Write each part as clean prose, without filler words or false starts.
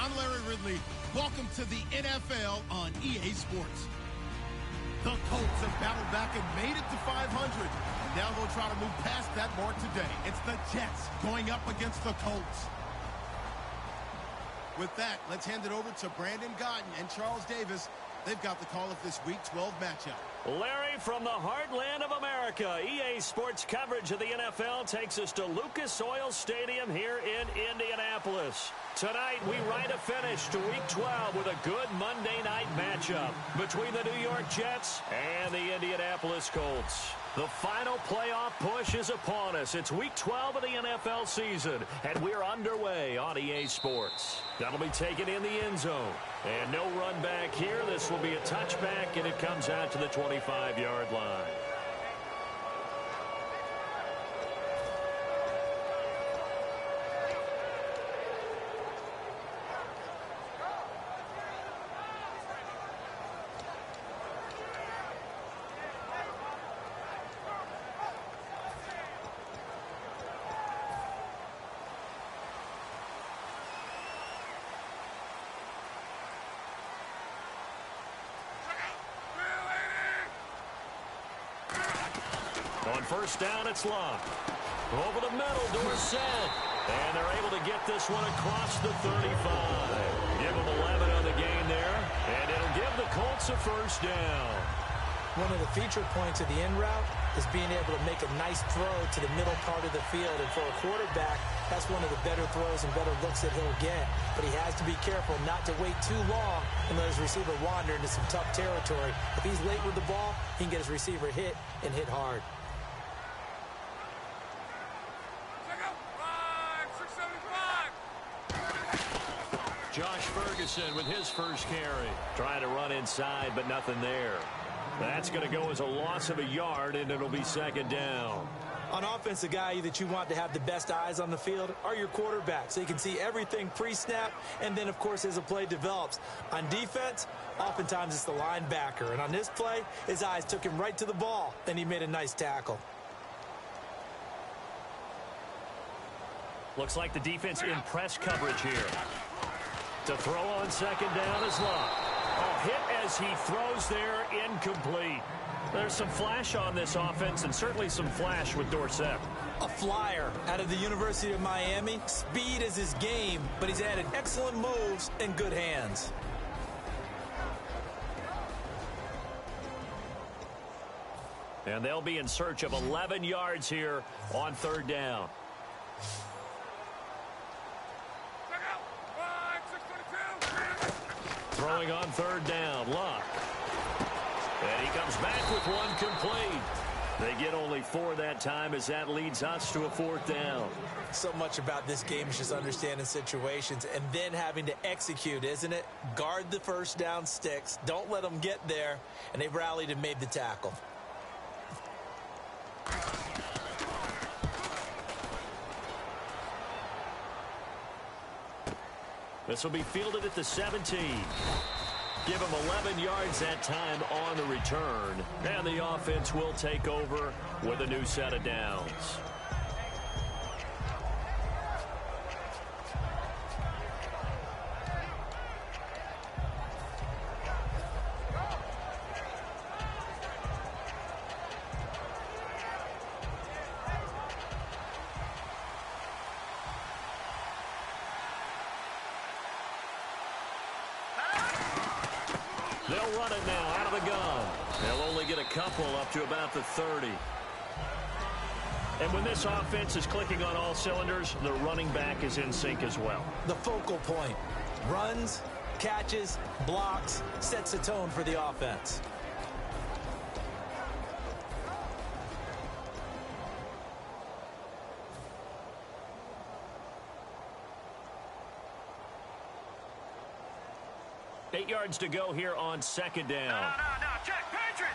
I'm Larry Ridley. Welcome to the NFL on EA Sports. The Colts have battled back and made it to 500. And now they'll try to move past that mark today. It's the Jets going up against the Colts. With that, let's hand it over to Brandon Gotton and Charles Davis. They've got the call of this Week 12 matchup. Larry, from the heartland of America, EA Sports coverage of the NFL takes us to Lucas Oil Stadium here in Indianapolis. Tonight, we write a finish to Week 12 with a good Monday night matchup between the New York Jets and the Indianapolis Colts. The final playoff push is upon us. It's Week 12 of the NFL season, and we're underway on EA Sports. That'll be taken in the end zone. And no run back here. This will be a touchback, and it comes out to the 25-yard line. On first down, it's Locke. Over the middle, Dorsett. And they're able to get this one across the 35. Give them 11 on the gain there. And it'll give the Colts a first down. One of the feature points of the in route is being able to make a nice throw to the middle part of the field. And for a quarterback, that's one of the better throws and better looks that he'll get. But he has to be careful not to wait too long and let his receiver wander into some tough territory. If he's late with the ball, he can get his receiver hit and hit hard. Josh Ferguson with his first carry. Trying to run inside, but nothing there. That's going to go as a loss of a yard, and it'll be second down. On offense, the guy that you want to have the best eyes on the field are your quarterbacks. So you can see everything pre-snap, and then, of course, as the play develops. On defense, oftentimes it's the linebacker. And on this play, his eyes took him right to the ball, and he made a nice tackle. Looks like the defense in press coverage here. To throw on second down is Locke. Oh, hit as he throws there, incomplete. There's some flash on this offense, and certainly some flash with Dorsett. A flyer out of the University of Miami. Speed is his game, but he's added excellent moves and good hands. And they'll be in search of 11 yards here on third down. Throwing on third down, Locke. And he comes back with one complete. They get only 4 that time as that leads us to a fourth down. So much about this game is just understanding situations and then having to execute, isn't it? Guard the first down sticks. Don't let them get there. And they've rallied and made the tackle. This will be fielded at the 17. Give him 11 yards that time on the return. And the offense will take over with a new set of downs. They'll run it now out of the gun. They'll only get a couple up to about the 30. And when this offense is clicking on all cylinders, the running back is in sync as well. The focal point. Runs, catches, blocks, sets the tone for the offense. Eight yards to go here on second down. No, check, Patriot!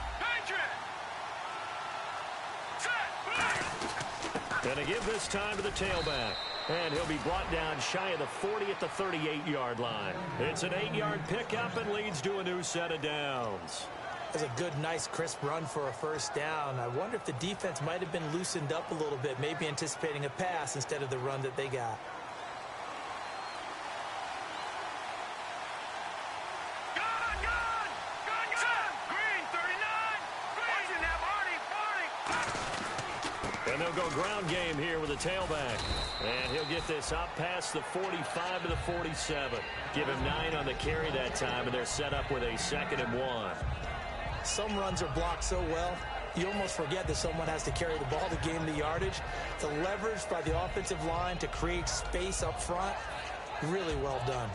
Set! And to give this time to the tailback. And he'll be brought down shy of the 40 at the 38-yard line. It's an 8-yard pickup and leads to a new set of downs. That's a good, nice, crisp run for a first down. I wonder if the defense might have been loosened up a little bit, maybe anticipating a pass instead of the run that they got. And they'll go ground game here with a tailback. And he'll get this up past the 45 to the 47. Give him 9 on the carry that time, and they're set up with a 2nd and 1. Some runs are blocked so well, you almost forget that someone has to carry the ball to gain the yardage. The leverage by the offensive line to create space up front, really well done.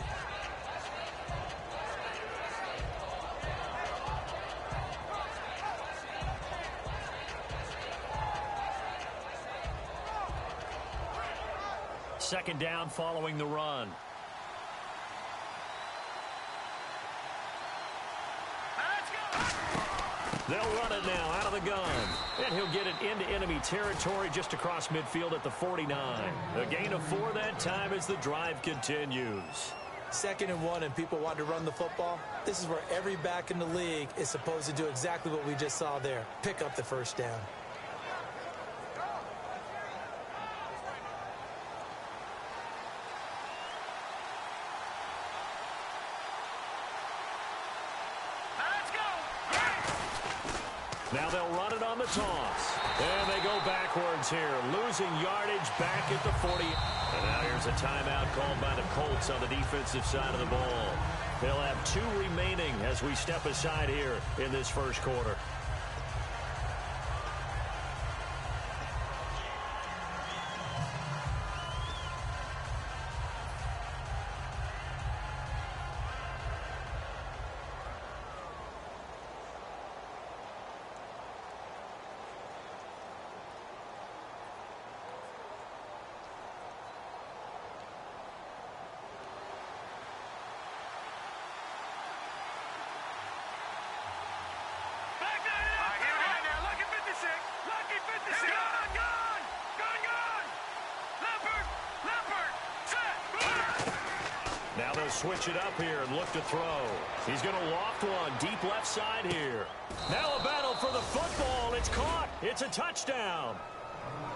Second down following the run. They'll run it now out of the gun. And he'll get it into enemy territory just across midfield at the 49. A gain of 4 that time as the drive continues. 2nd and 1 and people want to run the football. This is where every back in the league is supposed to do exactly what we just saw there. Pick up the first down. Now they'll run it on the toss. And they go backwards here, losing yardage back at the 40. And now here's a timeout called by the Colts on the defensive side of the ball. They'll have 2 remaining as we step aside here in this first quarter. Now they'll switch it up here and look to throw. He's going to loft one deep left side here. Now a battle for the football. It's caught. It's a touchdown.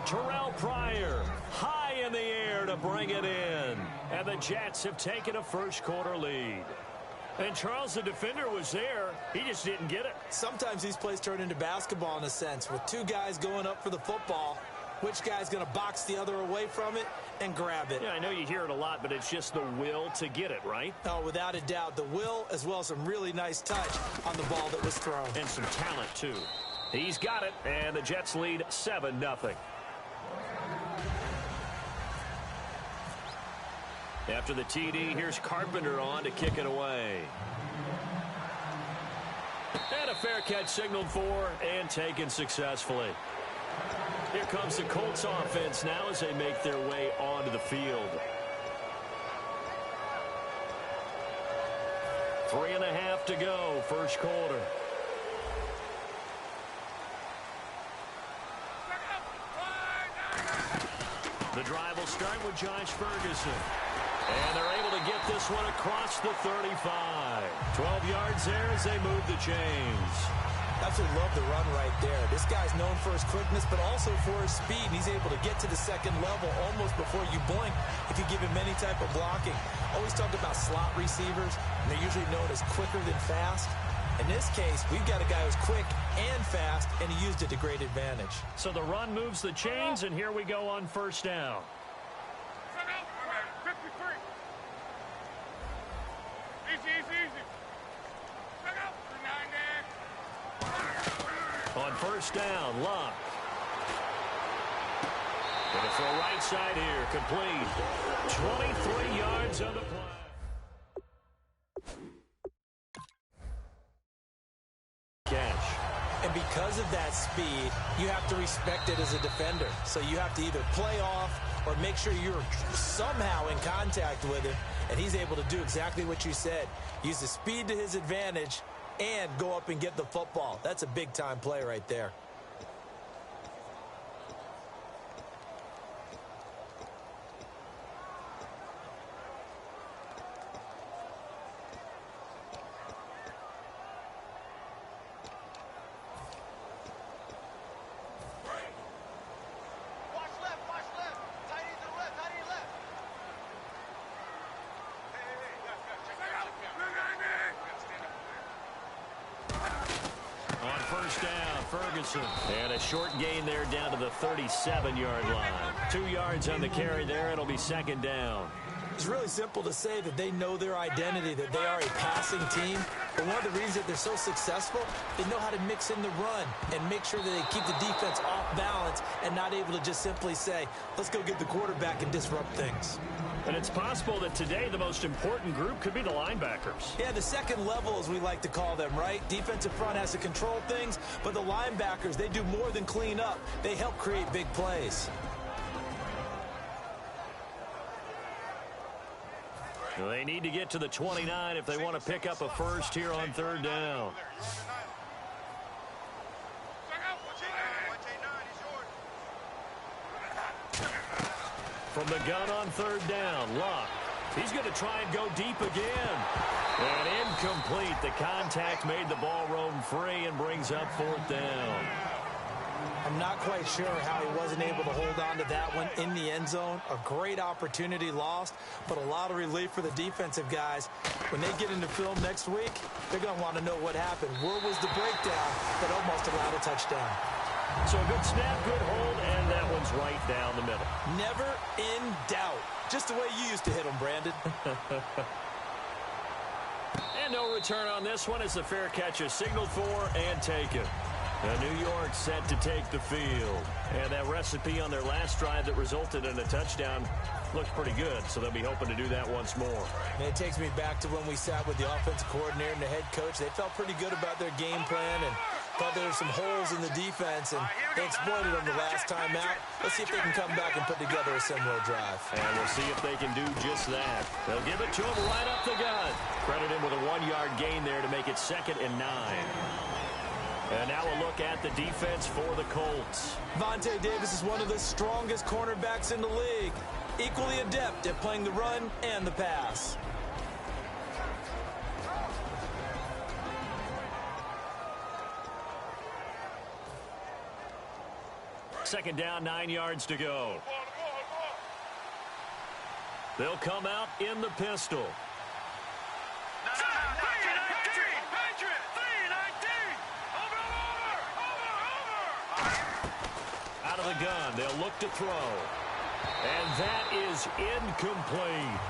Terrell Pryor high in the air to bring it in. And the Jets have taken a first quarter lead. And Charles, the defender, was there. He just didn't get it. Sometimes these plays turn into basketball in a sense, with 2 guys going up for the football. Which guy's going to box the other away from it and grab it? Yeah, I know you hear it a lot, but it's just the will to get it, right? Oh, without a doubt. The will as well as some really nice touch on the ball that was thrown. And some talent, too. He's got it, and the Jets lead 7-0. After the TD, here's Carpenter on to kick it away. And a fair catch signaled for and taken successfully. Here comes the Colts offense now as they make their way onto the field. 3.5 to go, first quarter. The drive will start with Josh Ferguson. And they're able to get this one across the 35. 12 yards there as they move the chains. Absolutely love the run right there. This guy's known for his quickness, but also for his speed. And he's able to get to the second level almost before you blink if you give him any type of blocking. Always talk about slot receivers, and they're usually known as quicker than fast. In this case, we've got a guy who's quick and fast, and he used it to great advantage. So the run moves the chains, and here we go on first down. On first down, Luck. Going to throw right side here, complete. 23 yards on the play. Catch. And because of that speed, you have to respect it as a defender. So you have to either play off or make sure you're somehow in contact with him. And he's able to do exactly what you said. Use the speed to his advantage and go up and get the football. That's a big-time play right there. Ferguson. And a short gain there down to the 37-yard line. 2 yards on the carry there. It'll be second down. It's really simple to say that they know their identity, that they are a passing team. But one of the reasons that they're so successful, they know how to mix in the run and make sure that they keep the defense off balance and not able to just simply say, let's go get the quarterback and disrupt things. And it's possible that today the most important group could be the linebackers. Yeah, the second level, as we like to call them, right? Defensive front has to control things, but the linebackers, they do more than clean up. They help create big plays. They need to get to the 29 if they want to pick up a first here on third down. From the gun on third down, Luck. He's going to try and go deep again. And incomplete. The contact made the ball roam free and brings up fourth down. I'm not quite sure how he wasn't able to hold on to that one in the end zone. A great opportunity lost, but a lot of relief for the defensive guys. When they get into film next week, they're going to want to know what happened. Where was the breakdown that almost allowed a touchdown? So a good snap, good hold, and that one's right down the middle. Never in doubt. Just the way you used to hit them, Brandon. And no return on this one as the fair catch is signaled for and taken. New York set to take the field. And that recipe on their last drive that resulted in a touchdown looks pretty good, so they'll be hoping to do that once more. And it takes me back to when we sat with the offensive coordinator and the head coach. They felt pretty good about their game plan and thought there were some holes in the defense, and they exploited them the last time out. Let's see if they can come back and put together a similar drive. And we'll see if they can do just that. They'll give it to him right up the gut. Credit him with a 1-yard gain there to make it 2nd and 9. And now a look at the defense for the Colts. Vontae Davis is one of the strongest cornerbacks in the league. Equally adept at playing the run and the pass. Second down, 9 yards to go. They'll come out in the pistol. Out of the gun, they'll look to throw. And that is incomplete.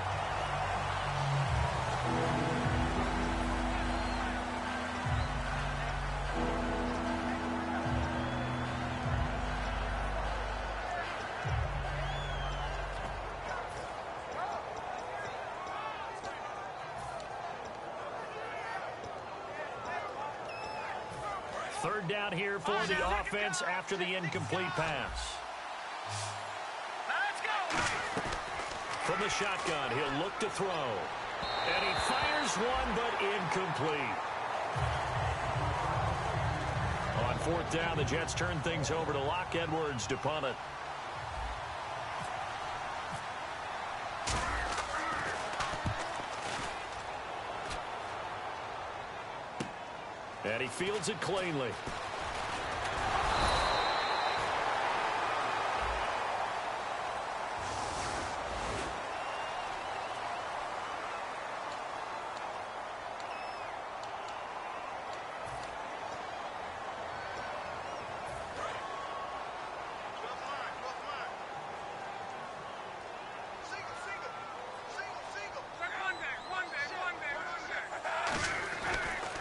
Third down here for the offense after the incomplete pass. From the shotgun, he'll look to throw. And he fires one, but incomplete. On fourth down, the Jets turn things over to Locke Edwards to punt it. And he fields it cleanly.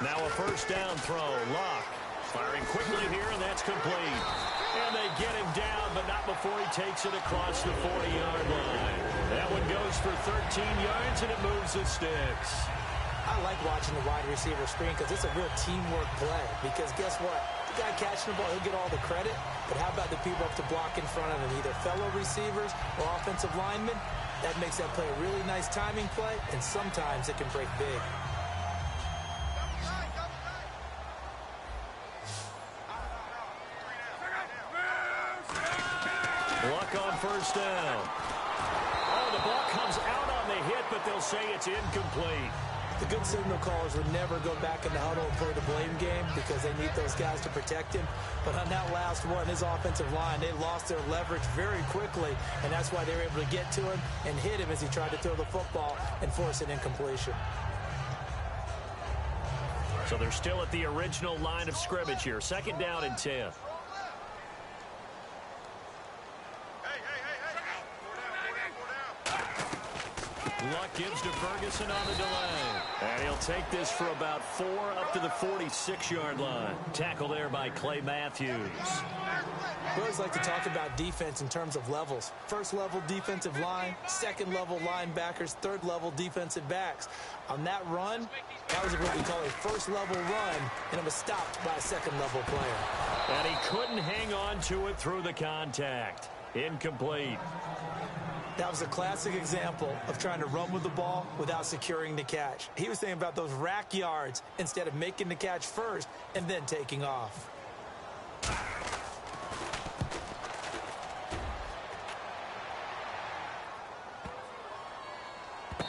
Now a first down throw. Locke firing quickly here, and that's complete. And they get him down, but not before he takes it across the 40-yard line. That one goes for 13 yards, and it moves the sticks. I like watching the wide receiver screen because it's a real teamwork play. Because guess what? The guy catching the ball, he'll get all the credit. But how about the people up to block in front of him, either fellow receivers or offensive linemen? That makes that play a really nice timing play, and sometimes it can break big. Luck on first down. Oh, the ball comes out on the hit, but they'll say it's incomplete. The good signal callers would never go back in the huddle and play the blame game because they need those guys to protect him. But on that last one, his offensive line, they lost their leverage very quickly, and that's why they were able to get to him and hit him as he tried to throw the football and force an incompletion. So they're still at the original line of scrimmage here. Second down and 10. Luck gives to Ferguson on the delay. And he'll take this for about 4 up to the 46-yard line. Tackle there by Clay Matthews. We always like to talk about defense in terms of levels. First level defensive line, second level linebackers, third level defensive backs. On that run, that was what we call a first level run, and it was stopped by a second level player. And he couldn't hang on to it through the contact. Incomplete. That was a classic example of trying to run with the ball without securing the catch. He was thinking about those rack yards instead of making the catch first and then taking off.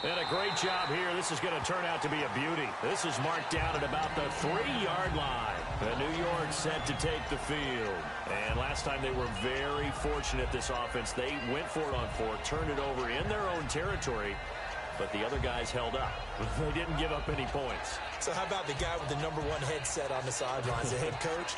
And a great job here. This is going to turn out to be a beauty. This is marked down at about the 3-yard line. The New York set to take the field. And last time they were very fortunate, this offense. They went for it on 4, turned it over in their own territory, but the other guys held up. They didn't give up any points. So how about the guy with the number 1 headset on the sidelines, the head coach?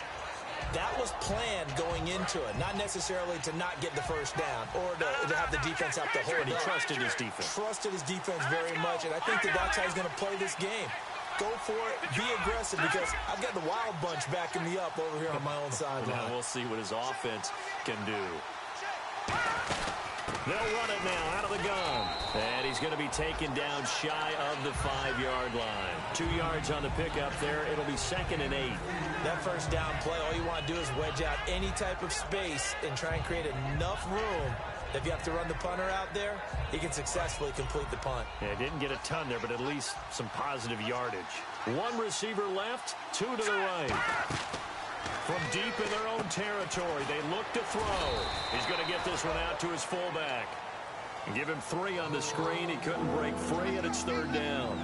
That was planned going into it, not necessarily to not get the first down or to have the defense have to hold up. He trusted his defense. Trusted his defense very much, and I think that's how he's going to play this game. Go for it, be aggressive, because I've got the wild bunch backing me up over here on my own sideline. Now we'll see what his offense can do. They'll run it now out of the gun. And he's going to be taken down shy of the 5-yard line. 2 yards on the pickup there. It'll be 2nd and 8. That first down play, all you want to do is wedge out any type of space and try and create enough room. If you have to run the punter out there, he can successfully complete the punt. Yeah, didn't get a ton there, but at least some positive yardage. 1 receiver left, 2 to the right. From deep in their own territory, they look to throw. He's going to get this one out to his fullback. And give him 3 on the screen. He couldn't break free, and it's 3rd down.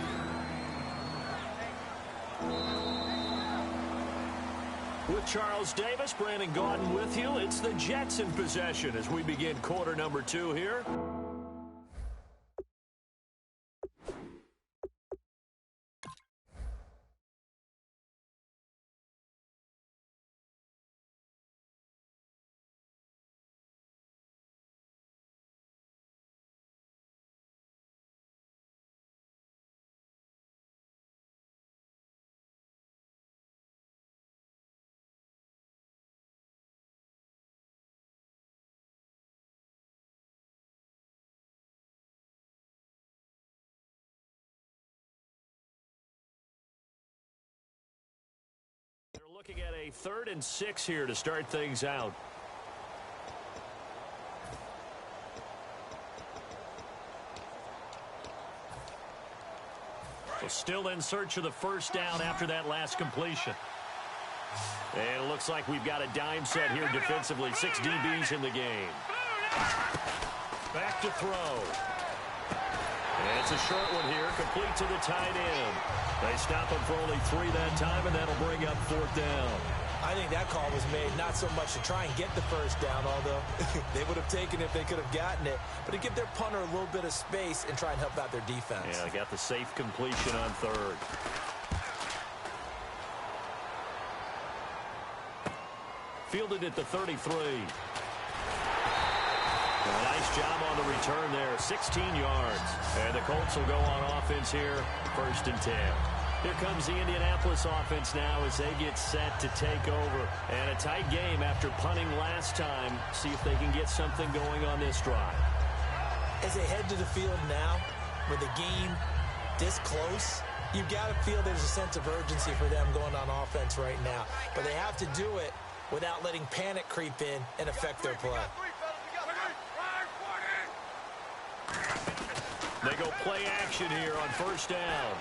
With Charles Davis, Brandon Gaudin with you. It's the Jets in possession as we begin quarter number 2 here. They're looking at a 3rd and 6 here to start things out. So still in search of the first down after that last completion. And it looks like we've got a dime set here defensively. 6 DBs in the game. Back to throw. And it's a short one here, complete to the tight end. They stop him for only 3 that time, and that'll bring up 4th down. I think that call was made not so much to try and get the first down, although they would have taken it if they could have gotten it, but to give their punter a little bit of space and try and help out their defense. Yeah, they got the safe completion on 3rd. Fielded at the 33. A nice job on the return there, 16 yards. And the Colts will go on offense here, 1st and 10. Here comes the Indianapolis offense now as they get set to take over. And a tight game after punting last time. See if they can get something going on this drive. As they head to the field now, with the game this close, you've got to feel there's a sense of urgency for them going on offense right now. But they have to do it without letting panic creep in and affect their play. They go play action here on 1st down.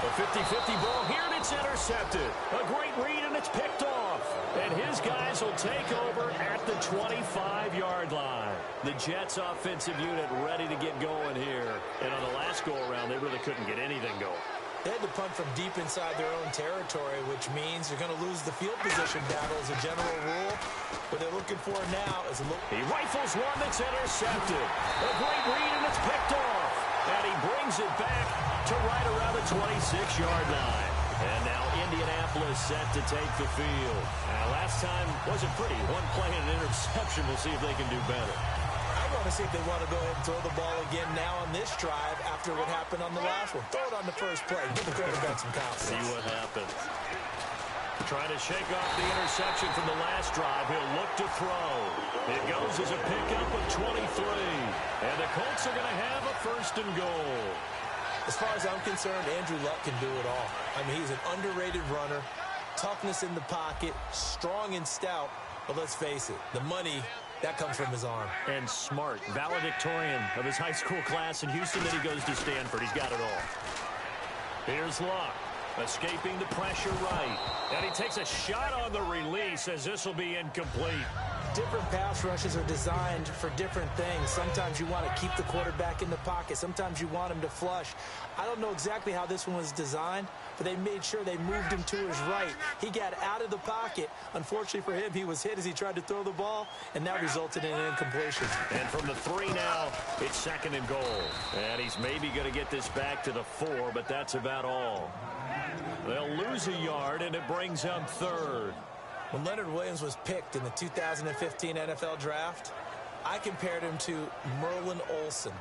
A 50-50 ball here, and it's intercepted. A great read, and it's picked off. And his guys will take over at the 25-yard line. The Jets offensive unit ready to get going here. And on the last go-around, they really couldn't get anything going. They had to punt from deep inside their own territory, which means they're going to lose the field position battle as a general rule. What they're looking for now is a look. He rifles one that's intercepted. A great read, and it's picked off. And he brings it back to right around the 26-yard line. is set to take the field. Last time wasn't pretty. One play and an interception. We'll see if they can do better. I want to see if they want to go ahead and throw the ball again now on this drive after what happened on the last one. Throw it on the first play. Give the quarterback some confidence. See what happens. Trying to shake off the interception from the last drive. He'll look to throw. It goes as a pickup of 23. And the Colts are going to have a 1st and goal. As far as I'm concerned, Andrew Luck can do it all. I mean, he's an underrated runner, toughness in the pocket, strong and stout. But let's face it, the money, that comes from his arm. And smart, valedictorian of his high school class in Houston. Then he goes to Stanford. He's got it all. Here's Luck, escaping the pressure right. And he takes a shot on the release as this will be incomplete. Different pass rushes are designed for different things. Sometimes you want to keep the quarterback in the pocket. Sometimes you want him to flush. I don't know exactly how this one was designed, but they made sure they moved him to his right. He got out of the pocket. Unfortunately for him, he was hit as he tried to throw the ball, and that resulted in an incompletion. And from the 3 now, it's 2nd and goal. And he's maybe going to get this back to the 4, but that's about all. They'll lose a yard, and it brings up 3rd. When Leonard Williams was picked in the 2015 NFL Draft, I compared him to Merlin Olsen,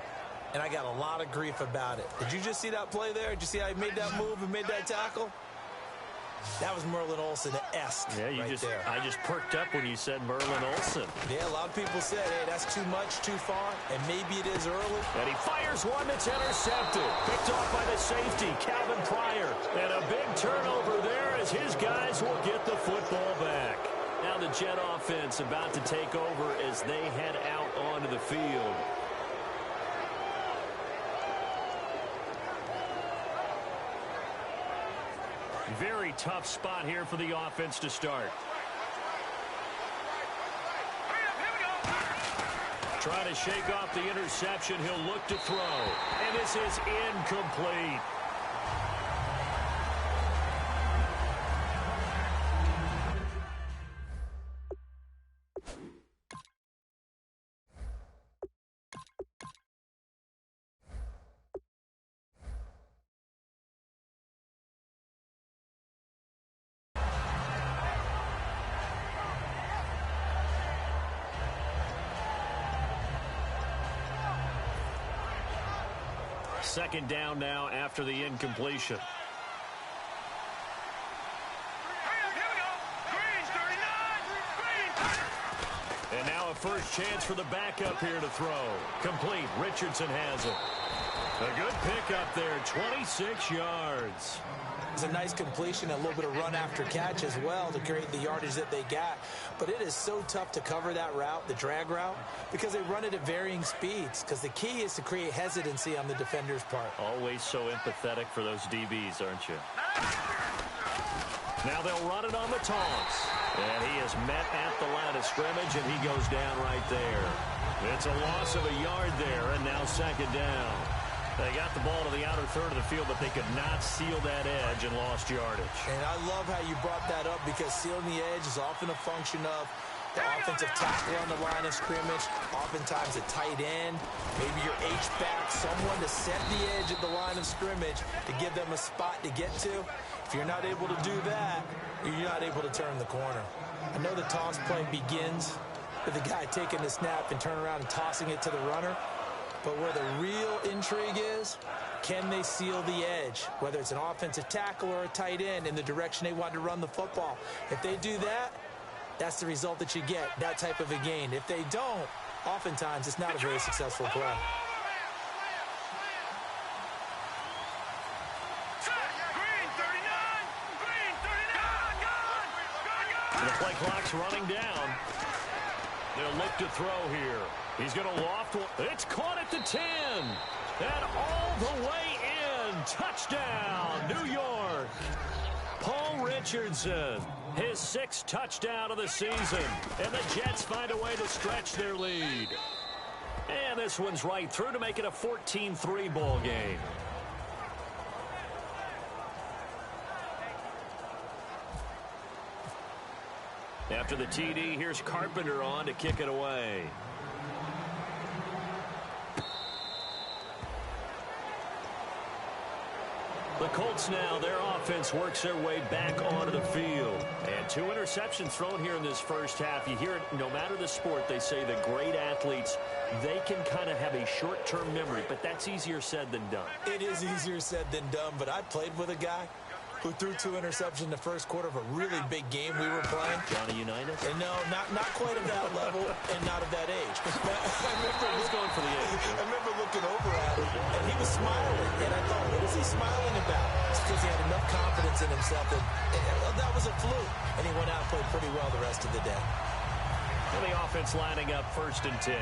and I got a lot of grief about it. Did you just see that play there? Did you see how he made that move and made that tackle? That was Merlin Olsen-esque there. I just perked up when you said Merlin Olsen. Yeah, a lot of people said, hey, that's too much, too far, and maybe it is early. And he fires one that's intercepted. Picked off by the safety, Calvin Pryor. And a big turnover there as his guys will get the football back. Now the Jet offense about to take over as they head out onto the field. Very tough spot here for the offense to start. Trying to shake off the interception. He'll look to throw. And this is incomplete. Second down now after the incompletion. And now a first chance for the backup here to throw. Complete. Richardson has it. A good pickup there, 26 yards. It's a nice completion, a little bit of run after catch as well to create the yardage that they got. But it is so tough to cover that route, the drag route, because they run it at varying speeds. Because the key is to create hesitancy on the defender's part. Always so empathetic for those DBs, aren't you? Now they'll run it on the toss. And he is met at the line of scrimmage, and he goes down right there. It's a loss of a yard there, and now second down. They got the ball to the outer third of the field, but they could not seal that edge and lost yardage. And I love how you brought that up because sealing the edge is often a function of the offensive tackle on the line of scrimmage, oftentimes a tight end, maybe your H-back, someone to set the edge at the line of scrimmage to give them a spot to get to. If you're not able to do that, you're not able to turn the corner. I know the toss play begins with the guy taking the snap and turning around and tossing it to the runner. But where the real intrigue is, can they seal the edge, whether it's an offensive tackle or a tight end in the direction they want to run the football? If they do that, that's the result that you get, that type of a gain. If they don't, oftentimes it's not a very successful play. The play clock's running down. They'll look to throw here. He's going to loft one. It's caught at the 10. And all the way in. Touchdown, New York. Paul Richardson, his 6th touchdown of the season. And the Jets find a way to stretch their lead. And this one's right through to make it a 14-3 ball game. After the TD, here's Carpenter on to kick it away. The Colts now, their offense works their way back onto the field. And 2 interceptions thrown here in this first half. You hear it, no matter the sport, they say the great athletes, they can kind of have a short-term memory, but that's easier said than done. It is easier said than done, but I played with a guy who threw 2 interceptions in the first quarter of a really big game we were playing. Johnny Unitas? And no, not quite at that level and not at that age. I was going for the age. I remember looking over at him, and he was smiling. And I thought, what is he smiling about? It's because he had enough confidence in himself that was a fluke. And he went out and played pretty well the rest of the day. And the offense lining up 1st and 10.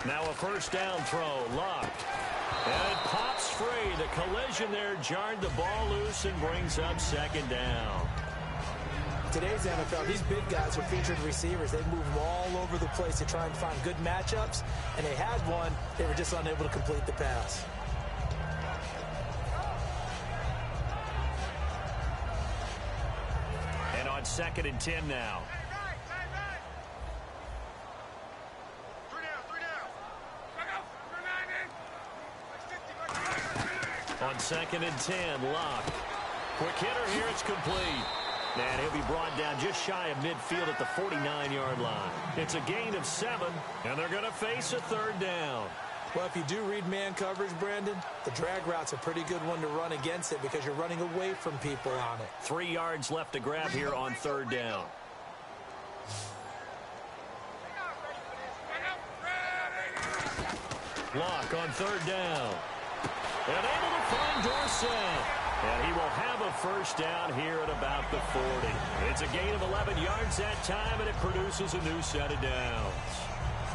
Now a first down throw, locked. And it pops free. The collision there jarred the ball loose and brings up 2nd down. Today's NFL, these big guys are featured receivers. They move all over the place to try and find good matchups. And they had one. They were just unable to complete the pass. And on 2nd and 10 now. On 2nd and 10, Locke. Quick hitter here, it's complete. And he'll be brought down just shy of midfield at the 49-yard line. It's a gain of 7, and they're going to face a 3rd down. Well, if you do read man coverage, Brandon, the drag route's a pretty good one to run against it because you're running away from people on it. 3 yards left to grab here on 3rd down. Locke on 3rd down. And able to find Dorsett. And he will have a first down here at about the 40. It's a gain of 11 yards that time, and it produces a new set of downs.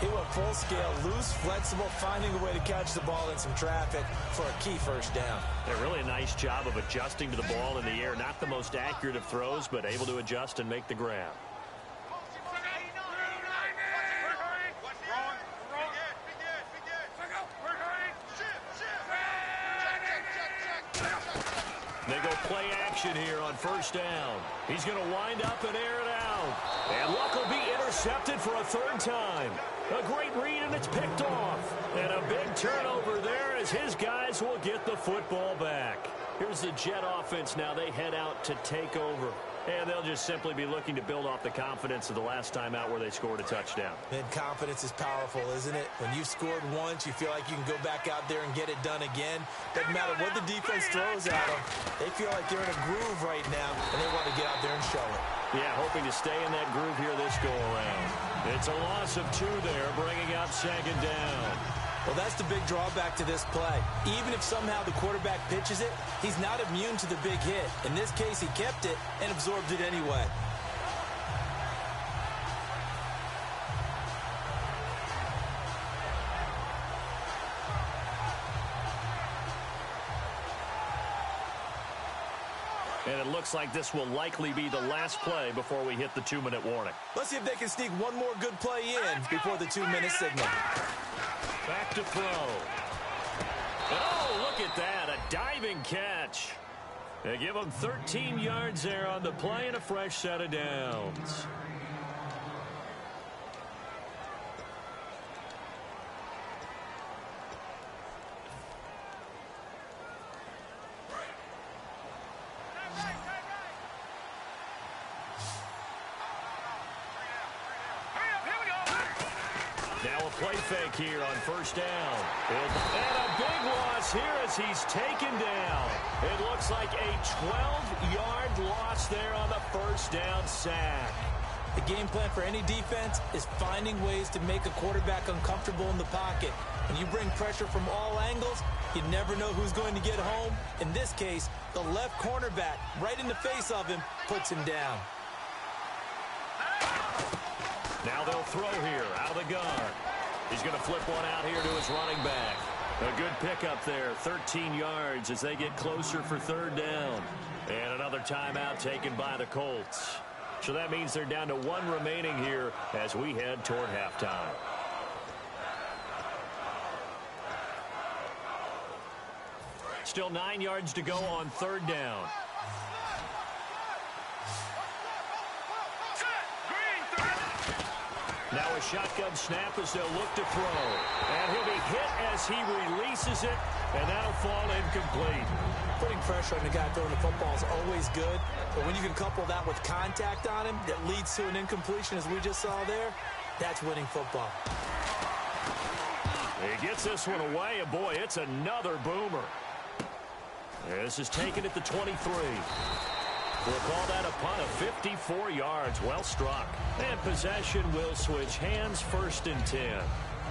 He went full scale, loose, flexible, finding a way to catch the ball in some traffic for a key first down. Really a nice job of adjusting to the ball in the air. Not the most accurate of throws, but able to adjust and make the grab. They go play action here on first down. He's going to wind up and air it out. And Luck will be intercepted for a 3rd time. A great read, and it's picked off. And a big turnover there as his guys will get the football back. Here's the Jet offense now. They head out to take over. And they'll just simply be looking to build off the confidence of the last time out where they scored a touchdown. And confidence is powerful, isn't it? When you've scored once, you feel like you can go back out there and get it done again. Doesn't matter what the defense throws at them. They feel like they're in a groove right now, and they want to get out there and show it. Yeah, hoping to stay in that groove here this go-around. It's a loss of 2 there, bringing up 2nd down. Well, that's the big drawback to this play. Even if somehow the quarterback pitches it, he's not immune to the big hit. In this case, he kept it and absorbed it anyway. And it looks like this will likely be the last play before we hit the 2-minute warning. Let's see if they can sneak one more good play in before the 2-minute signal. Back to throw. And oh, look at that, a diving catch. They give him 13 yards there on the play and a fresh set of downs. Now a play fake here on first down. And a big loss here as he's taken down. It looks like a 12-yard loss there on the first down sack. The game plan for any defense is finding ways to make a quarterback uncomfortable in the pocket. When you bring pressure from all angles, you never know who's going to get home. In this case, the left cornerback, right in the face of him, puts him down. Now they'll throw here out of the gun. He's going to flip one out here to his running back. A good pickup there, 13 yards as they get closer for 3rd down. And another timeout taken by the Colts. So that means they're down to 1 remaining here as we head toward halftime. Still 9 yards to go on 3rd down. Now a shotgun snap as they'll look to throw. And he'll be hit as he releases it, and that'll fall incomplete. Putting pressure on the guy throwing the football is always good, but when you can couple that with contact on him that leads to an incompletion, as we just saw there, that's winning football. He gets this one away, and boy, it's another boomer. This is taken at the 23. We'll call that a punt of 54 yards. Well struck. And possession will switch hands, 1st and 10.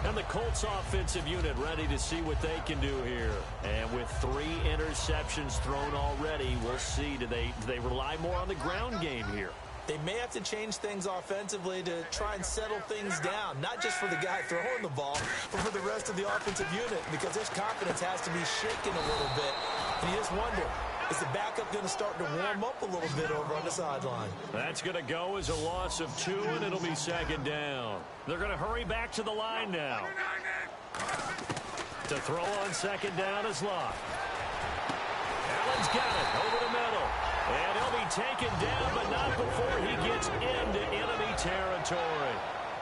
And the Colts offensive unit ready to see what they can do here. And with 3 interceptions thrown already, we'll see. Do they rely more on the ground game here? They may have to change things offensively to try and settle things down, not just for the guy throwing the ball, but for the rest of the offensive unit, because his confidence has to be shaken a little bit. And you just wonder, is the backup going to start to warm up a little bit over on the sideline? That's going to go as a loss of 2, and it'll be 2nd down. They're going to hurry back to the line now. To throw on 2nd down is Locke. Allen's got it over the middle. And he'll be taken down, but not before he gets into enemy territory.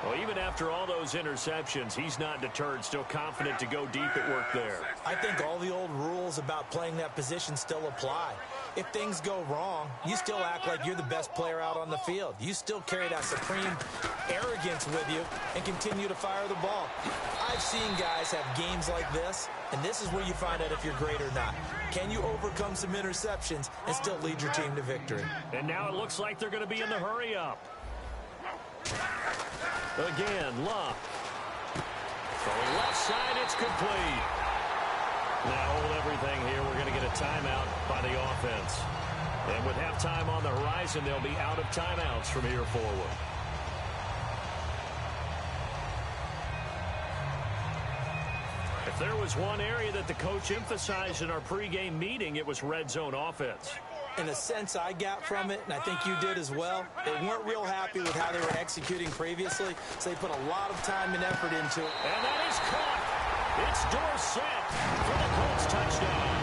Well, even after all those interceptions, he's not deterred, still confident to go deep at work there. I think all the old rules about playing that position still apply. If things go wrong, you still act like you're the best player out on the field. You still carry that supreme arrogance with you and continue to fire the ball. I've seen guys have games like this, and this is where you find out if you're great or not. Can you overcome some interceptions and still lead your team to victory? And now it looks like they're going to be in the hurry-up. Again, Luck. Throwing left side, it's complete. Now hold everything here. We're going to get a timeout by the offense. And with halftime on the horizon, they'll be out of timeouts from here forward. If there was one area that the coach emphasized in our pregame meeting, it was red zone offense. In the sense I got from it, and I think you did as well, they weren't real happy with how they were executing previously, so they put a lot of time and effort into it. And that is caught. It's Dorsett for the Colts touchdown.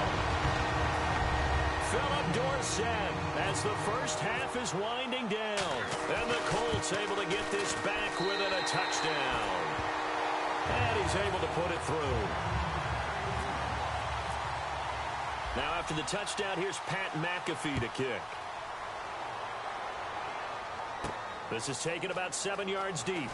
Philip Dorsett as the first half is winding down. And the Colts able to get this back within a touchdown. And he's able to put it through. Now after the touchdown, here's Pat McAfee to kick. This is taken about 7 yards deep.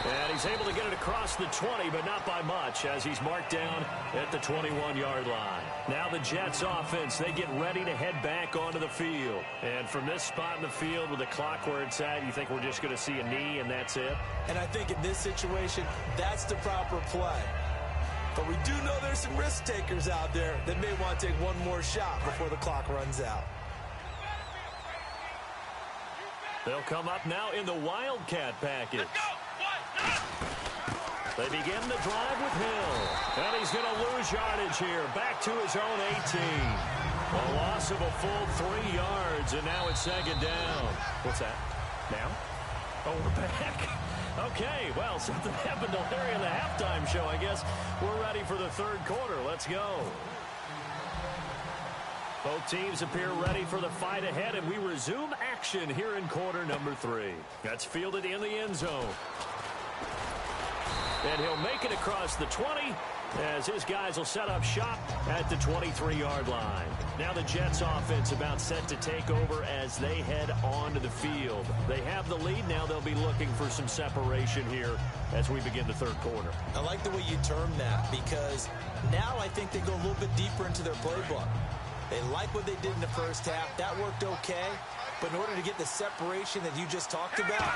And he's able to get it across the 20, but not by much, as he's marked down at the 21-yard line. Now the Jets offense, they get ready to head back onto the field. And from this spot in the field with the clock where it's at, you think we're just going to see a knee and that's it? And I think in this situation, that's the proper play. But we do know there's some risk takers out there that may want to take one more shot before the clock runs out. They'll come up now in the Wildcat package. They begin the drive with Hill. And he's going to lose yardage here. Back to his own 18. A loss of a full 3 yards, and now it's 2nd down. What's that? Now? Oh, we're back. Okay, well, something happened to Larry in the halftime show. I guess we're ready for the 3rd quarter. Let's go. Both teams appear ready for the fight ahead, and we resume action here in quarter number 3. That's fielded in the end zone. And he'll make it across the 20 as his guys will set up shop at the 23-yard line. Now the Jets offense about set to take over as they head onto the field. They have the lead. Now they'll be looking for some separation here as we begin the 3rd quarter. I like the way you term that, because now I think they go a little bit deeper into their playbook. They like what they did in the first half. That worked okay. But in order to get the separation that you just talked about,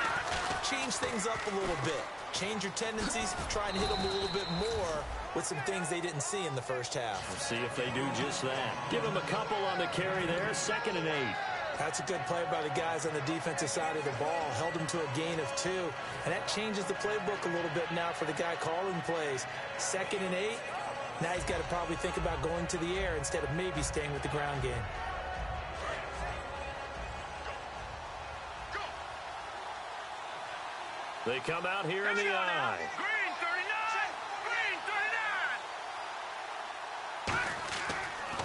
change things up a little bit. Change your tendencies, try and hit them a little bit more with some things they didn't see in the first half. We'll see if they do just that. Give them a couple on the carry there, 2nd and 8. That's a good play by the guys on the defensive side of the ball. Held them to a gain of 2. And that changes the playbook a little bit now for the guy calling plays. 2nd and 8. Now he's got to probably think about going to the air instead of maybe staying with the ground game. They come out here in the eye. Green 39! Green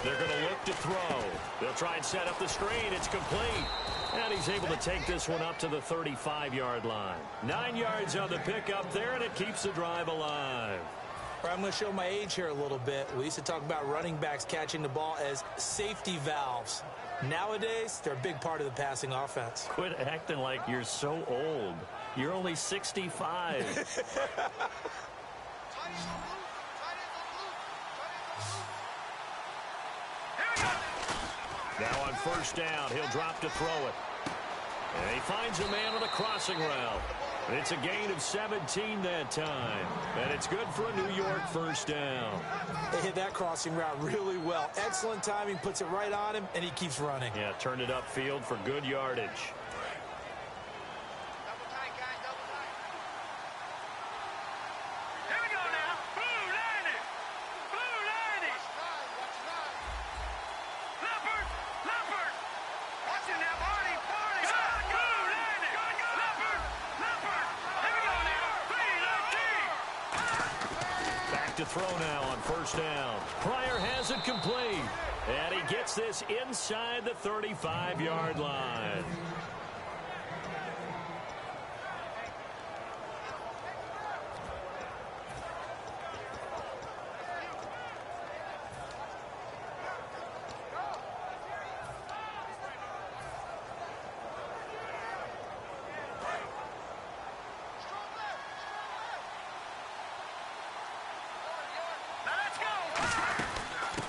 39! They're going to look to throw. They'll try and set up the screen. It's complete. And he's able to take this one up to the 35-yard line. 9 yards on the pickup there, and it keeps the drive alive. I'm going to show my age here a little bit. We used to talk about running backs catching the ball as safety valves. Nowadays, they're a big part of the passing offense. Quit acting like you're so old. You're only 65. Now on first down, he'll drop to throw it. And he finds a man on a crossing route. It's a gain of 17 that time. And it's good for a New York first down. They hit that crossing route really well. Excellent timing, puts it right on him, and he keeps running. Yeah, turned it upfield for good yardage. To throw now on first down. Pryor has it complete. And he gets this inside the 35-yard line.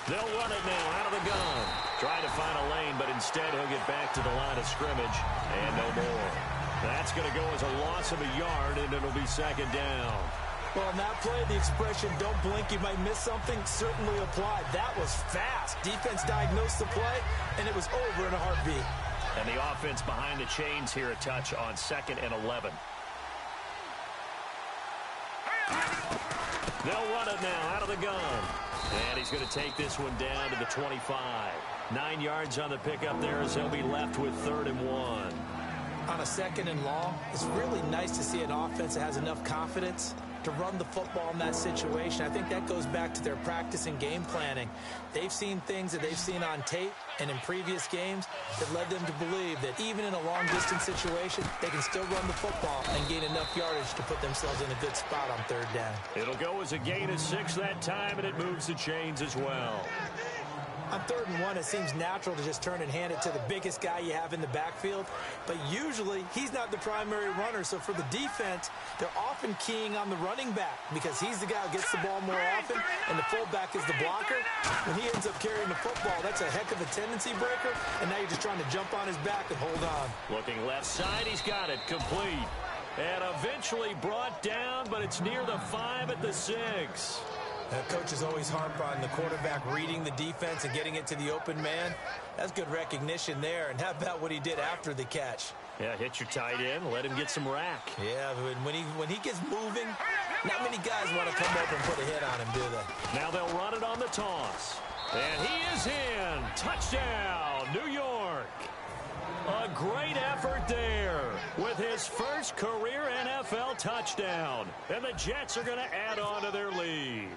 They'll run it now out of the gun. Trying to find a lane, but instead he'll get back to the line of scrimmage and no more. That's going to go as a loss of a yard, and it'll be second down. Well, in that play, the expression, don't blink, you might miss something, certainly applied. That was fast. Defense diagnosed the play, and it was over in a heartbeat. And the offense behind the chains here a touch on 2nd and 11. They'll run it now out of the gun. And he's going to take this one down to the 25. 9 yards on the pickup there as he'll be left with 3rd and 1. On a 2nd and long, it's really nice to see an offense that has enough confidence to run the football in that situation. I think that goes back to their practice and game planning. They've seen things that they've seen on tape and in previous games that led them to believe that even in a long-distance situation, they can still run the football and gain enough yardage to put themselves in a good spot on 3rd down. It'll go as a gain of 6 that time, and it moves the chains as well. On 3rd and 1, it seems natural to just turn and hand it to the biggest guy you have in the backfield. But usually, he's not the primary runner. So for the defense, they're often keying on the running back because he's the guy who gets the ball more often, and the fullback is the blocker. When he ends up carrying the football, that's a heck of a tendency breaker, and now you're just trying to jump on his back and hold on. Looking left side, he's got it complete. And eventually brought down, but it's near the 5 at the 6. Coaches always harp on the quarterback reading the defense and getting it to the open man. That's good recognition there. And how about what he did after the catch? Yeah, hit your tight end, let him get some rack. Yeah, when he gets moving, not many guys want to come over and put a hit on him, do they? Now they'll run it on the toss. And he is in. Touchdown, New York. A great effort there with his first career NFL touchdown. And the Jets are going to add on to their lead.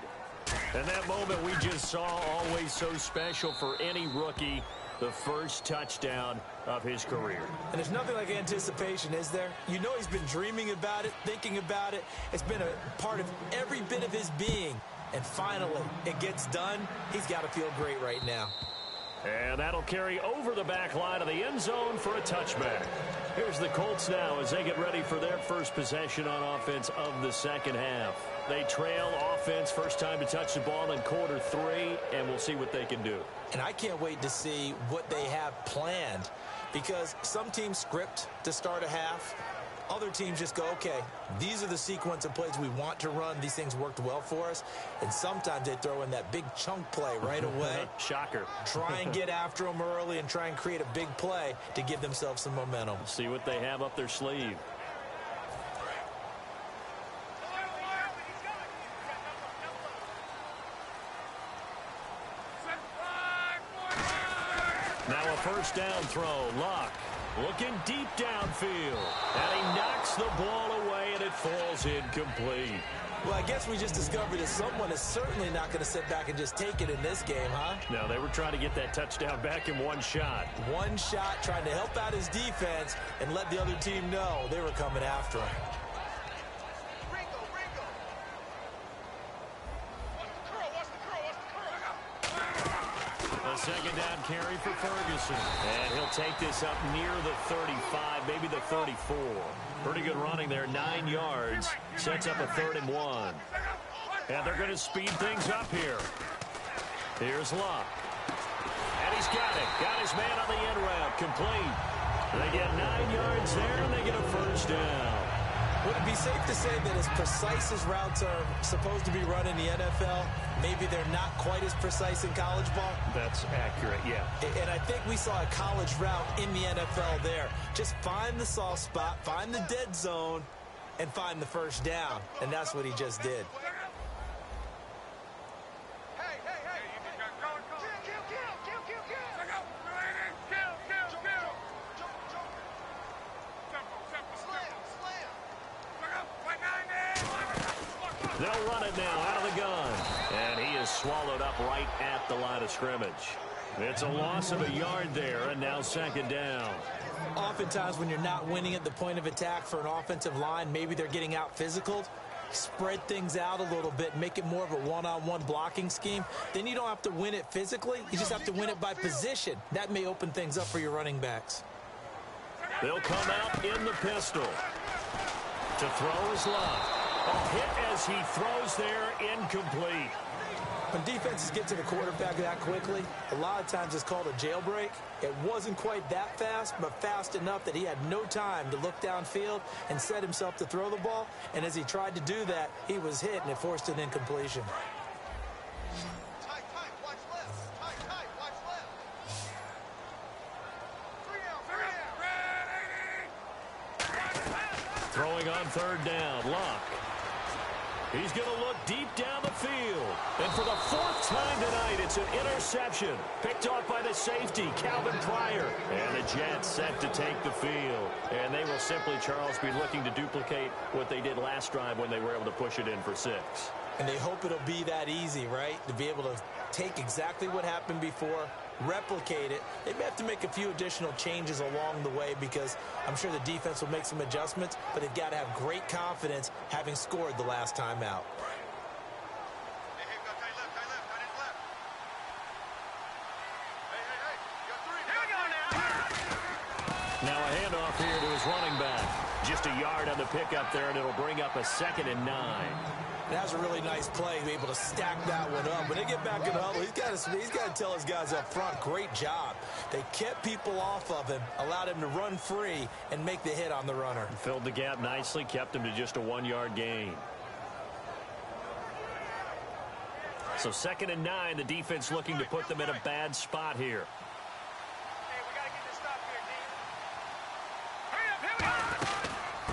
And that moment we just saw, always so special for any rookie, the first touchdown of his career. And there's nothing like anticipation, is there? You know he's been dreaming about it, thinking about it. It's been a part of every bit of his being. And finally, it gets done. He's got to feel great right now. And that'll carry over the back line of the end zone for a touchback. Here's the Colts now as they get ready for their first possession on offense of the second half. They trail offense, first time to touch the ball in quarter 3, and we'll see what they can do. And I can't wait to see what they have planned, because some teams script to start a half. Other teams just go, okay, these are the sequence of plays we want to run. These things worked well for us. And sometimes they throw in that big chunk play right away. Shocker. Try and get after them early and try and create a big play to give themselves some momentum. See what they have up their sleeve. Now a first down throw. Luck looking deep downfield. And he knocks the ball away, and it falls incomplete. Well, I guess we just discovered that someone is certainly not going to sit back and just take it in this game, huh? No, they were trying to get that touchdown back in one shot. One shot, trying to help out his defense and let the other team know they were coming after him. A second down carry for Ferguson. And he'll take this up near the 35, maybe the 34. Pretty good running there, 9 yards. Sets up a 3rd and 1. And they're going to speed things up here. Here's Luck. And he's got it. Got his man on the end route. Complete. They get 9 yards there, and they get a first down. Would it be safe to say that as precise as routes are supposed to be run in the NFL, maybe they're not quite as precise in college ball? That's accurate, yeah. And I think we saw a college route in the NFL there. Just find the soft spot, find the dead zone, and find the first down. And that's what he just did. They'll run it now out of the gun. And he is swallowed up right at the line of scrimmage. It's a loss of a yard there, and now second down. Oftentimes when you're not winning at the point of attack for an offensive line, maybe they're getting out physical. Spread things out a little bit, make it more of a one-on-one blocking scheme. Then you don't have to win it physically. You just have to win it by position. That may open things up for your running backs. They'll come out in the pistol. To throw is Love. A hit as he throws there, incomplete. When defenses get to the quarterback that quickly, a lot of times it's called a jailbreak. It wasn't quite that fast, but fast enough that he had no time to look downfield and set himself to throw the ball. And as he tried to do that, he was hit, and it forced an incompletion. Watch left. Throwing on 3rd down, Luck. He's going to look deep down the field. And for the 4th time tonight, it's an interception. Picked off by the safety, Calvin Pryor. And the Jets set to take the field. And they will simply, Charles, be looking to duplicate what they did last drive when they were able to push it in for 6. And they hope it'll be that easy, right? To be able to take exactly what happened before, replicate it. They may have to make a few additional changes along the way because I'm sure the defense will make some adjustments, but they've got to have great confidence having scored the last time out. Now a handoff here to his running back. Just a yard on the pickup there, and it'll bring up a 2nd and 9. That was a really nice play, be able to stack that one up. When they get back in the huddle, he's got to tell his guys up front, great job. They kept people off of him, allowed him to run free and make the hit on the runner. Filled the gap nicely, kept him to just a 1-yard gain. So 2nd and 9, the defense looking to put them in a bad spot here.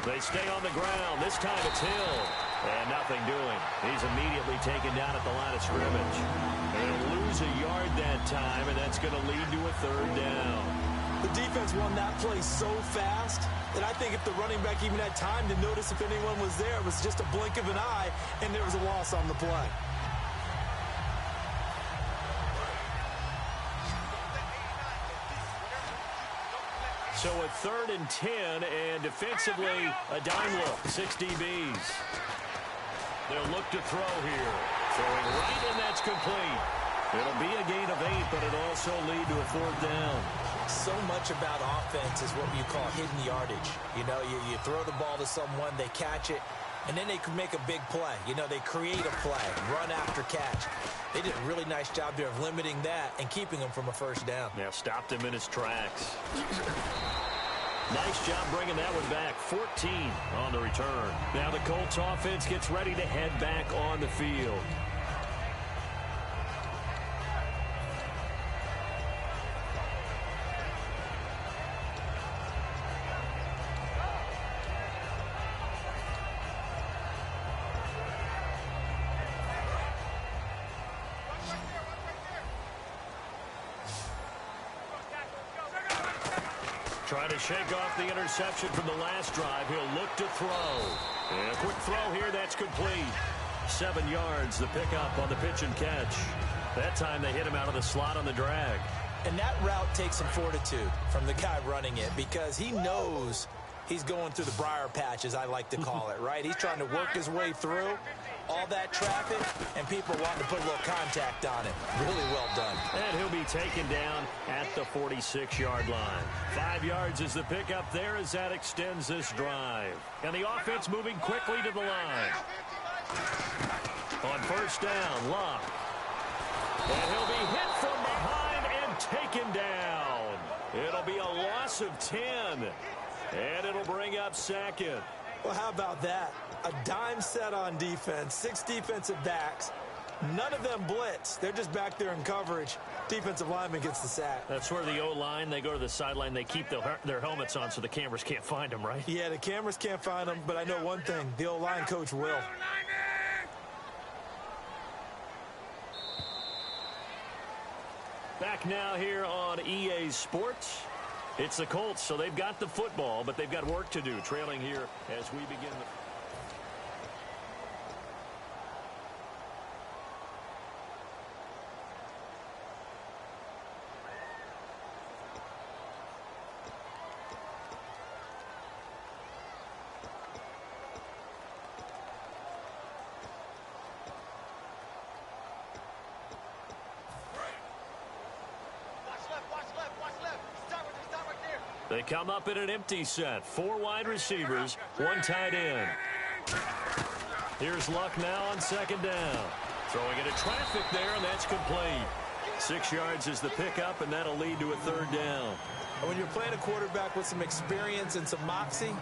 They stay on the ground. This time it's Hill. And nothing doing. He's immediately taken down at the line of scrimmage. They'll lose a yard that time, and that's going to lead to a 3rd down. The defense won that play so fast that I think if the running back even had time to notice if anyone was there, it was just a blink of an eye, and there was a loss on the play. So a 3rd and 10, and defensively, a dime look, 6 DBs. They'll look to throw here. Throwing right, and that's complete. It'll be a gain of 8, but it'll also lead to a 4th down. So much about offense is what you call hidden yardage. You know, you throw the ball to someone, they catch it, and then they can make a big play. You know, they create a play, run after catch. They did a really nice job there of limiting that and keeping him from a 1st down. Yeah, stopped him in his tracks. Nice job bringing that one back. 14 on the return. Now the Colts offense gets ready to head back on the field. Trying to shake off the interception from the last drive. He'll look to throw. And a quick throw here. That's complete. 7 yards, the pickup on the pitch and catch. That time they hit him out of the slot on the drag. And that route takes some fortitude from the guy running it because he knows he's going through the briar patch, as I like to call it, right? He's trying to work his way through all that traffic, and people want to put a little contact on it. Really well done. And he'll be taken down at the 46-yard line. 5 yards is the pickup there as that extends this drive. And the offense moving quickly to the line. On first down, Luck. And he'll be hit from behind and taken down. It'll be a loss of 10. And it'll bring up second. Well, how about that? A dime set on defense, 6 defensive backs. None of them blitz. They're just back there in coverage. Defensive lineman gets the sack. That's where the O-line, they go to the sideline, they keep their helmets on so the cameras can't find them, right? Yeah, the cameras can't find them, but I know one thing. The O-line coach will. Back now here on EA Sports. It's the Colts, so they've got the football, but they've got work to do. Trailing here as we begin the... They come up in an empty set. 4 wide receivers, 1 tight end. Here's Luck now on second down. Throwing into traffic there, and that's complete. 6 yards is the pickup, and that'll lead to a 3rd down. And when you're playing a quarterback with some experience and some moxie,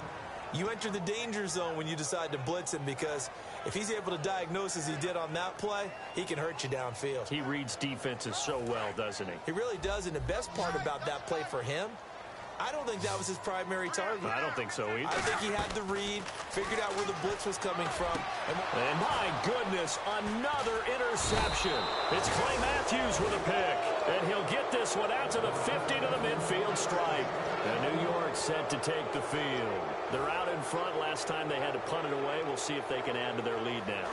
you enter the danger zone when you decide to blitz him, because if he's able to diagnose as he did on that play, he can hurt you downfield. He reads defenses so well, doesn't he? He really does, and the best part about that play for him, I don't think that was his primary target. I don't think so either. I think he had the read, figured out where the blitz was coming from. And my goodness, another interception. It's Clay Matthews with a pick. And he'll get this one out to the 50 to the midfield stripe. And New York set to take the field. They're out in front. Last time they had to punt it away. We'll see if they can add to their lead now.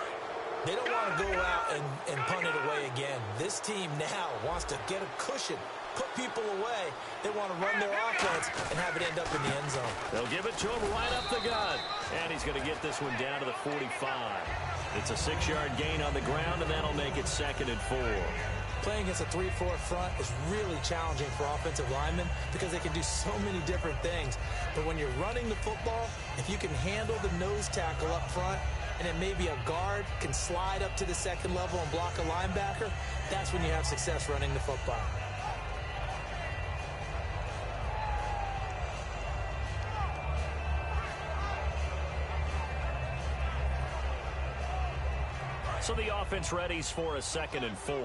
They don't want to go out and punt it away again. This team now wants to get a cushion, put people away. They want to run their offense and have it end up in the end zone. They'll give it to him right up the gut. And he's going to get this one down to the 45. It's a 6-yard gain on the ground, and that'll make it 2nd and 4. Playing against a 3-4 front is really challenging for offensive linemen because they can do so many different things. But when you're running the football, if you can handle the nose tackle up front, and then maybe a guard can slide up to the 2nd level and block a linebacker, that's when you have success running the football. So the offense readies for a 2nd and 4.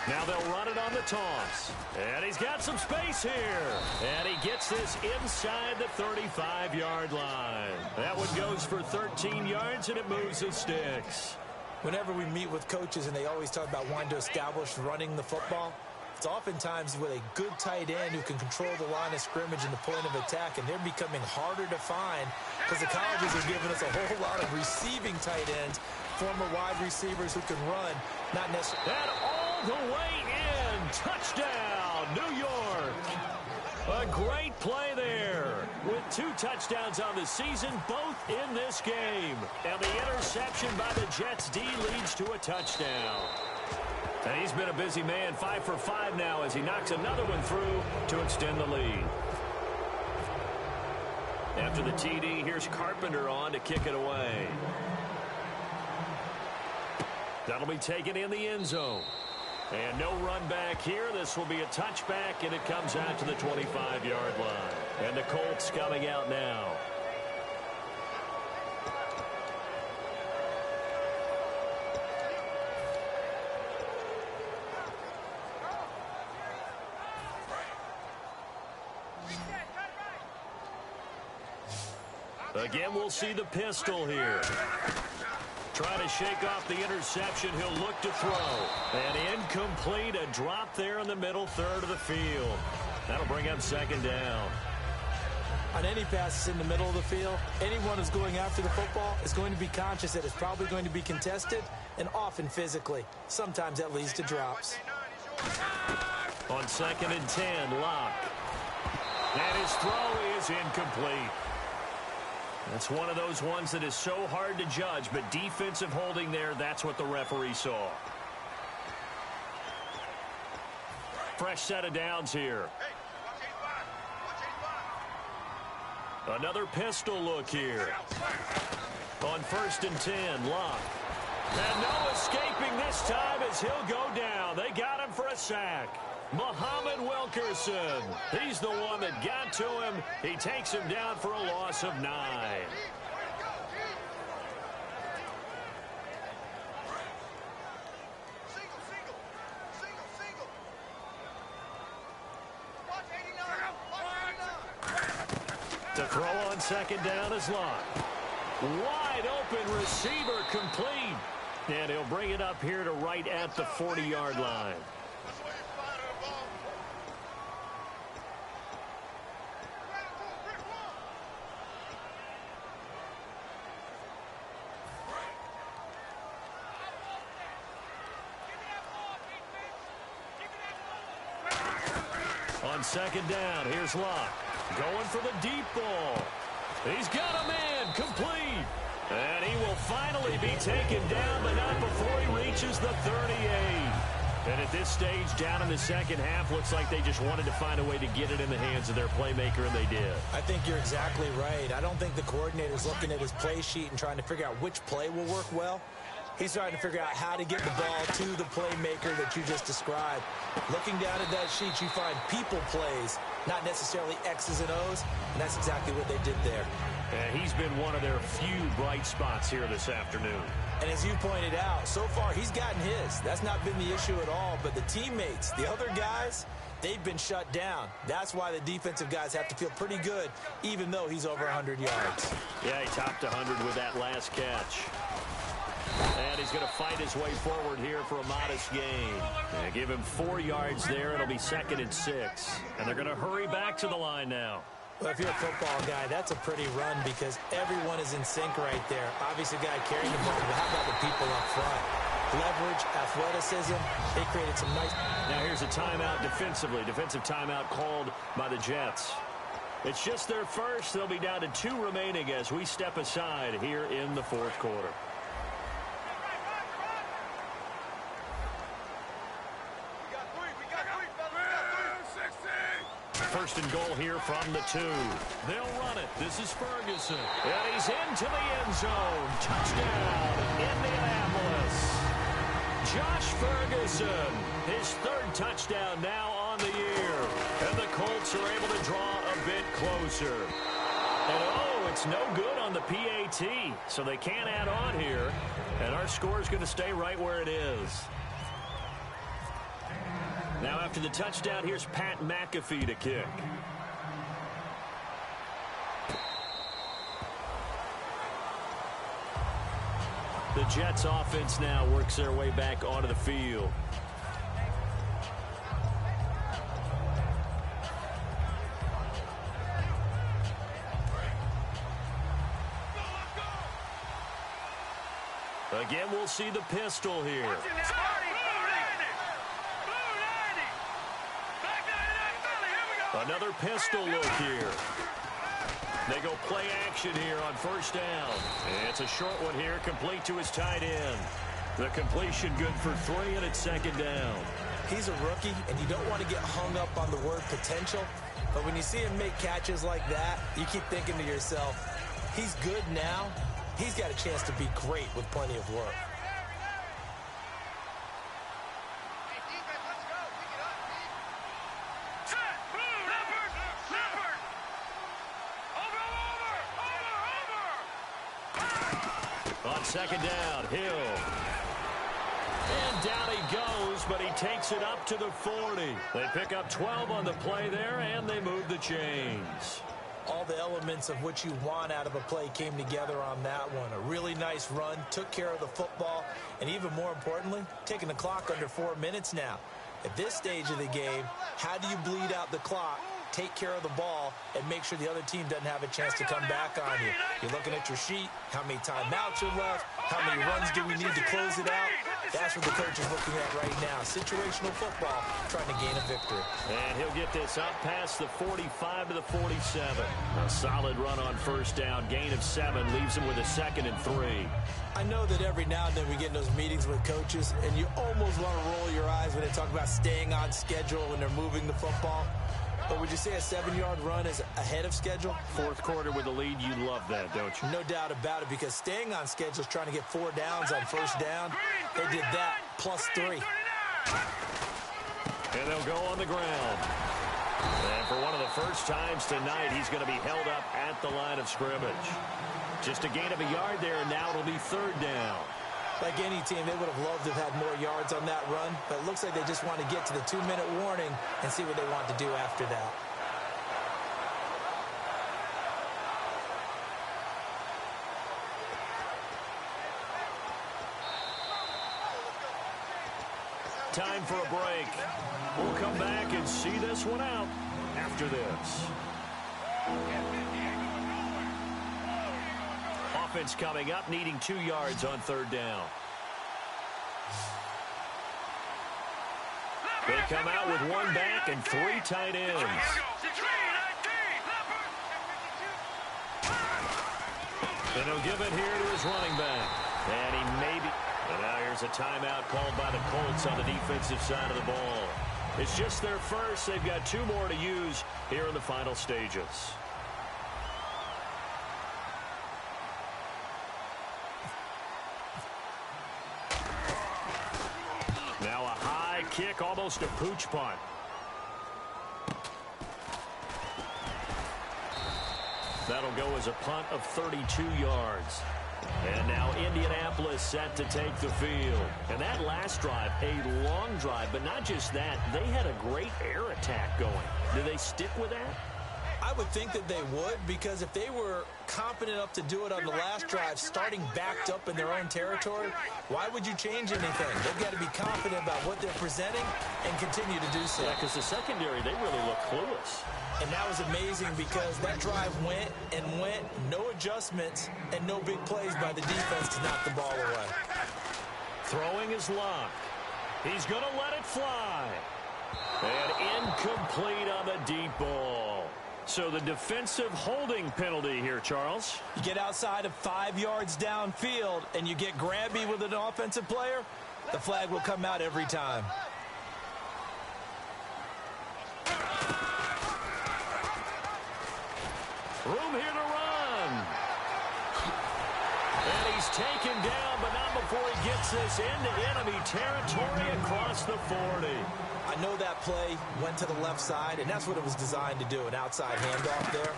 Now they'll run it on the toss. And he's got some space here. And he gets this inside the 35-yard line. That one goes for 13 yards, and it moves the sticks. Whenever we meet with coaches and they always talk about wanting to establish running the football, it's oftentimes with a good tight end who can control the line of scrimmage and the point of attack, and they're becoming harder to find because the colleges are giving us a whole lot of receiving tight ends, former wide receivers who can run, not necessarily. And all the way in. Touchdown, New York. A great play there with 2 touchdowns on the season, both in this game. And the interception by the Jets D leads to a touchdown. And he's been a busy man, 5 for 5 now as he knocks another one through to extend the lead. After the TD, here's Carpenter on to kick it away. That'll be taken in the end zone. And no run back here. This will be a touchback, and it comes out to the 25-yard line. And the Colts coming out now. Again, we'll see the pistol here. Trying to shake off the interception. He'll look to throw. And incomplete. A drop there in the middle third of the field. That'll bring up second down. On any passes in the middle of the field, anyone who's going after the football is going to be conscious that it's probably going to be contested and often physically. Sometimes that leads to drops. On 2nd and 10, Locke. And his throw is incomplete. That's one of those ones that is so hard to judge, but defensive holding there, that's what the referee saw. Fresh set of downs here. Another pistol look here. On 1st and 10, Locke. And no escaping this time as he'll go down. They got him for a sack. Muhammad Wilkerson. He's the one that got to him. He takes him down for a loss of 9. To throw on 2nd down is Locke. Wide open receiver complete. And he'll bring it up here to right at the 40-yard line. On 2nd down, here's Locke. Going for the deep ball. He's got a man complete. And he will finally be taken down, but not before he reaches the 38. And at this stage, down in the second half, looks like they just wanted to find a way to get it in the hands of their playmaker, and they did. I think you're exactly right. I don't think the coordinator's looking at his play sheet and trying to figure out which play will work well. He's trying to figure out how to get the ball to the playmaker that you just described. Looking down at that sheet, you find people plays, not necessarily X's and O's, and that's exactly what they did there. And he's been one of their few bright spots here this afternoon. And as you pointed out, so far he's gotten his. That's not been the issue at all, but the teammates, the other guys, they've been shut down. That's why the defensive guys have to feel pretty good, even though he's over 100 yards. Yeah, he topped 100 with that last catch. And he's going to fight his way forward here for a modest gain. And give him 4 yards there. It'll be 2nd and 6. And they're going to hurry back to the line now. Well, if you're a football guy, that's a pretty run because everyone is in sync right there. Obviously, the guy carrying the ball, but how about the people up front? Leverage, athleticism, they created some nice... Now here's a timeout defensively. Defensive timeout called by the Jets. It's just their first. They'll be down to 2 remaining as we step aside here in the 4th quarter. First and goal here from the 2. They'll run it. This is Ferguson. And he's into the end zone. Touchdown, Indianapolis. Josh Ferguson, his 3rd touchdown now on the year. And the Colts are able to draw a bit closer. And oh, it's no good on the PAT. So they can't add on here. And our score is going to stay right where it is. Now after the touchdown, here's Pat McAfee to kick. The Jets offense now works their way back onto the field. Again, we'll see the pistol here. Another pistol look here. They go play action here on 1st down. And it's a short one here, complete to his tight end. The completion good for 3, and it's 2nd down. He's a rookie, and you don't want to get hung up on the word potential. But when you see him make catches like that, you keep thinking to yourself, he's good now. He's got a chance to be great with plenty of work. On 2nd down, Hill. And down he goes, but he takes it up to the 40. They pick up 12 on the play there, and they move the chains. All the elements of what you want out of a play came together on that one. A really nice run, took care of the football, and even more importantly, taking the clock under 4 minutes now. At this stage of the game, how do you bleed out the clock, take care of the ball, and make sure the other team doesn't have a chance to come back on you? You're looking at your sheet, how many timeouts are left, how many runs do we need to close it out? That's what the coach is looking at right now. Situational football, trying to gain a victory. And he'll get this up past the 45 to the 47. A solid run on first down. Gain of 7 leaves him with a 2nd and 3. I know that every now and then we get in those meetings with coaches, and you almost want to roll your eyes when they talk about staying on schedule when they're moving the football. But would you say a 7-yard run is ahead of schedule? Fourth quarter with the lead, you love that, don't you? No doubt about it, because staying on schedule is trying to get 4 downs on first down. They did that, +3. And they'll go on the ground. And for one of the first times tonight, he's going to be held up at the line of scrimmage. Just a gain of a yard there, and now it'll be 3rd down. Like any team, they would have loved to have had more yards on that run, but it looks like they just want to get to the 2-minute warning and see what they want to do after that. Time for a break. We'll come back and see this one out after this. Offense coming up, needing 2 yards on 3rd down. They come out with 1 back and 3 tight ends. And he'll give it here to his running back. And he may be... And now here's a timeout called by the Colts on the defensive side of the ball. It's just their first. They've got 2 more to use here in the final stages. Now a high kick, almost a pooch punt. That'll go as a punt of 32 yards. And now Indianapolis set to take the field. And that last drive, a long drive, but not just that. They had a great air attack going. Do they stick with that? I would think that they would, because if they were confident enough to do it on the last drive, starting backed up in their own territory, why would you change anything? They've got to be confident about what they're presenting and continue to do so. Yeah, because the secondary, they really look clueless. And that was amazing because that drive went and went, no adjustments, and no big plays by the defense to knock the ball away. Throwing his lock. He's going to let it fly. And incomplete on the deep ball. So the defensive holding penalty here, Charles. You get outside of 5 yards downfield and you get grabby with an offensive player, the flag will come out every time. Room here to run. And he's taken down, but not before he gets this into enemy territory across the 40. I know that play went to the left side, and that's what it was designed to do, an outside handoff there.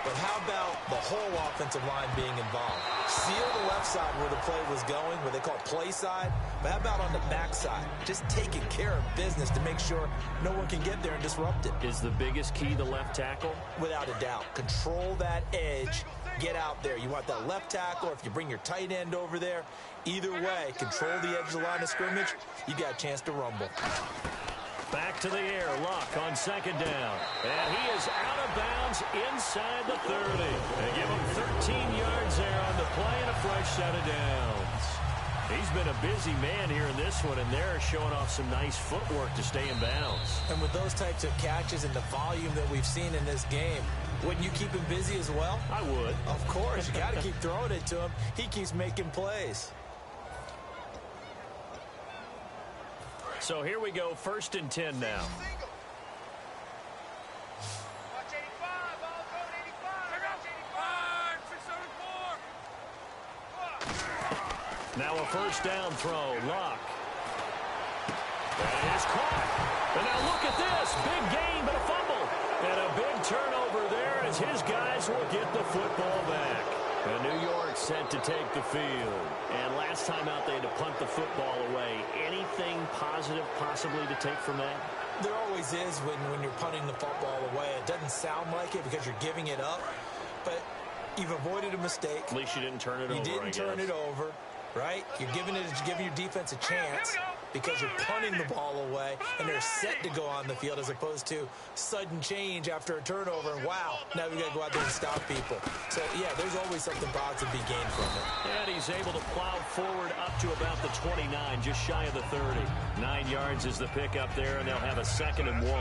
But how about the whole offensive line being involved? Seal the left side where the play was going, what they call play side. But how about on the back side? Just taking care of business to make sure no one can get there and disrupt it. Is the biggest key the left tackle? Without a doubt. Control that edge. Get out there. You want that left tackle, or if you bring your tight end over there, either way, control the edge of the line of scrimmage, you got a chance to rumble. Back to the air, Luck on 2nd down. And he is out of bounds inside the 30. They give him 13 yards there on the play and a fresh set of downs. He's been a busy man here in this one, and they're showing off some nice footwork to stay in bounds. And with those types of catches and the volume that we've seen in this game, wouldn't you keep him busy as well? I would. Of course. You got to keep throwing it to him. He keeps making plays. So here we go, 1st and 10 now. Now a first down throw, Luck. That is caught. And now look at this, big gain, but a fumble. And a big turnover there as his guys will get the football back. And New York set to take the field. And last time out, they had to punt the football away. Anything positive possibly to take from that? There always is when you're punting the football away. It doesn't sound like it because you're giving it up, but you've avoided a mistake. At least you didn't turn it over, You didn't turn it over, right? You're giving your defense a chance because you're punting the ball away, and they're set to go on the field as opposed to sudden change after a turnover, and wow, now we got to go out there and stop people. So, yeah, there's always something positive to be gained from it. And he's able to plow forward up to about the 29, just shy of the 30. 9 yards is the pickup there, and they'll have a 2nd and 1.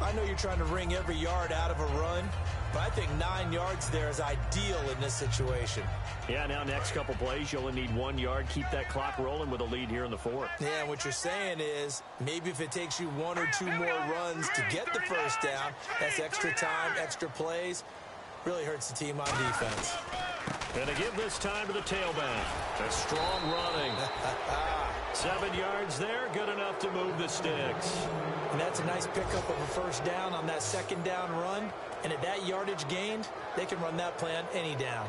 I know you're trying to wring every yard out of a run, but I think 9 yards there is ideal in this situation. Yeah, now next couple plays, you only need 1 yard. Keep that clock rolling with a lead here in the 4th. Yeah, and what you're saying is maybe if it takes you 1 or 2 more runs to get the first down, that's extra time, extra plays. Really hurts the team on defense. And to give this time to the tailback. A strong running. 7 yards there, good enough to move the sticks. And that's a nice pickup of a first down on that 2nd down run. And at that yardage gained, they can run that plan any down.